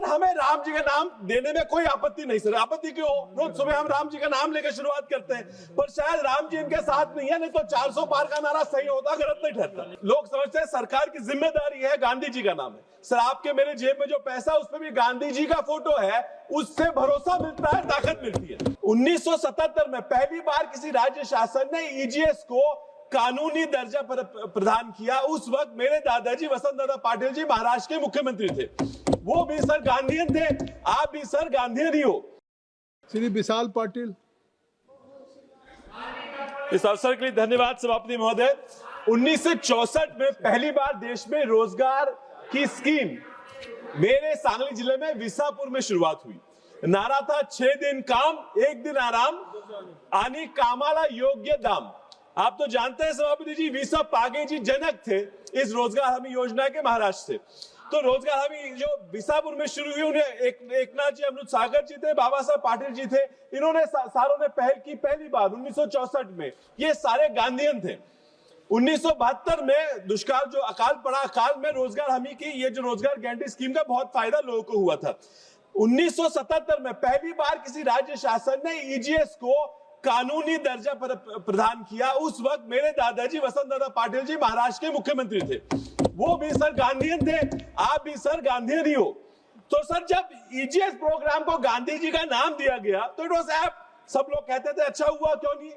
Sir हमें राम जी का नाम देने में कोई आपत्ति नहीं। सर आपत्ति क्यों? रोज सुबह हम राम जी का नाम लेकर शुरुआत करते हैं, पर शायद राम जी इनके साथ नहीं है, नहीं तो 400 पार का नारा सही होता, गलत नहीं ठहरता। लोग समझते हैं सरकार की जिम्मेदारी है, गांधी जी का नाम है। सर आपके मेरे जेब में जो पैसा उसमें भी गांधी जी का फोटो है, उससे भरोसा मिलता है, ताकत मिलती है। 1977 में पहली बार किसी राज्य शासन ने ईजीएस को कानूनी दर्जा प्रदान किया। उस वक्त मेरे दादाजी वसंत दादा पाटिल जी महाराष्ट्र के मुख्यमंत्री थे, वो भी सर गांधीयन थे, आप भी सर गांधीयन ही हो। श्री विशाल पाटिल। इस अवसर के लिए धन्यवाद सभापति महोदय। 1964 में पहली बार देश में रोजगार की स्कीम मेरे सांगली जिले में विसापुर में शुरुआत हुई। नारा था 6 दिन काम 1 दिन आराम आणि कामाला योग्य दाम। आप तो जानते हैं सभापति जी, वीसा पागे जी जनक थे इस रोजगार हमी योजना के महाराष्ट्र से। तो रोजगार हमी जो विसापुर में शुरू हुई, उन्हें एकनाथ जी, अमृत सागर जी थे, बाबा साहब पाटिल जी थे, इन्होंने सारों ने पहल की पहली बार 1964 में। ये सारे गांधीयन थे। 1972 में दुष्काल जो अकाल पड़ा, अकाल में रोजगार हमी की ये जो रोजगार गारंटी स्कीम का बहुत फायदा लोगों को हुआ था। 1977 में पहली बार किसी राज्य शासन ने ईजीएस को कानूनी दर्जा प्रदान किया। उस वक्त मेरे दादाजी वसंत दादा पाटिल जी महाराष्ट्र के मुख्यमंत्री थे, वो भी सर गांधीयन थे, आप भी सर गांधीयन ही हो। तो सर जब ईजीएस प्रोग्राम को गांधी जी का नाम दिया गया तो इट वाज ऐप्ट। सब लोग कहते थे अच्छा हुआ, क्यों नहीं।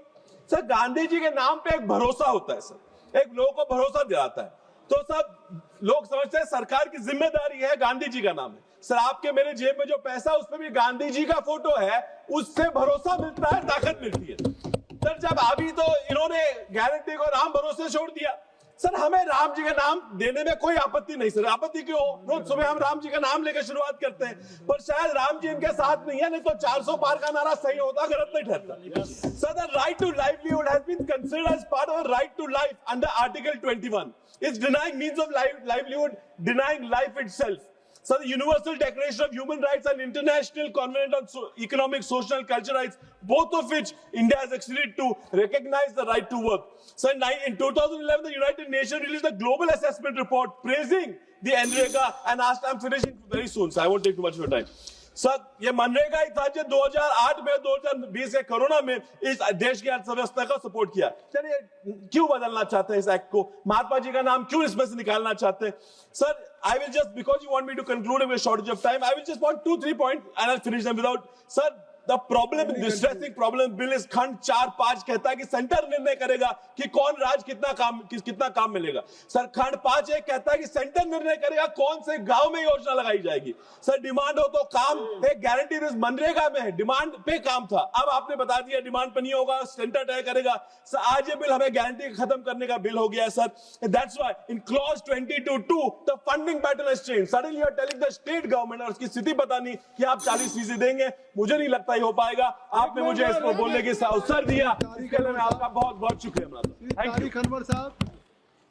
सर गांधी जी के नाम पे एक भरोसा होता है, सर एक लोगों को भरोसा दिलाता है। तो सब लोग समझते हैं सरकार की जिम्मेदारी है, गांधी जी का नाम है। सर आपके मेरे जेब में जो पैसा उसमें भी गांधी जी का फोटो है, उससे भरोसा मिलता है, ताकत मिलती है। सर जब अभी तो इन्होंने गारंटी को राम भरोसे छोड़ दिया। सर हमें राम जी का नाम देने में कोई आपत्ति नहीं। सर आपत्ति क्यों? रोज सुबह हम राम जी का नाम लेकर शुरुआत करते हैं, पर शायद राम जी इनके साथ नहीं है, नहीं तो 400 पार का नारा सही होता, गलत नहीं ठहरता। Sir the right to livelihood has been considered as part of right to life under article 21. It's denying means of livelihood, denying life itself. So the Universal Declaration of Human Rights and International Covenant on Economic, Social and Cultural Rights, both of which India has acceded to, recognize the right to work. So in 2011, the United Nations released a global assessment report praising the NREGA and asked, I'm finishing very soon, so I won't take too much of your time. Sir ये मनरेगा ही था जो 2008 में 2020 के corona में इस देश की अर्थव्यवस्था का सपोर्ट किया। चलिए क्यों बदलना चाहते हैं इस एक्ट को? महात्मा जी का नाम क्यों इसमें से निकालना चाहते हैं? Sir I will just, because you want me to conclude with shortage of time, I will just want 2-3 point and I finish them without. Sir the problem, distressing problem bill is खंड 4-5 कहता है कि centre निर्णय करेगा कि कौन राज्य कितना काम मिलेगा। सर खंड 5 कहता है कि सेंटर निर्णय करेगा कौन से गांव में योजना लगाई जाएगी। सर डिमांड हो तो काम, एक गारंटी दिस मनरेगा में है, डिमांड पे काम था, अब आपने बता दिया डिमांड पे नहीं होगा, सेंटर तय करेगा। सर आज ये बिल हमें गारंटी खत्म करने का बिल हो गया है sir. That's why in clause 22(2) the funding pattern has changed. Suddenly you are telling the state government, और उसकी स्थिति बतानी कि आप 40% देंगे, मुझे नहीं लगता हो पाएगा। आपने मुझे इसको बोलने की अवसर दिया, इसके लिए मैं आपका बहुत बहुत शुक्रिया मनाता हूं। Thank you.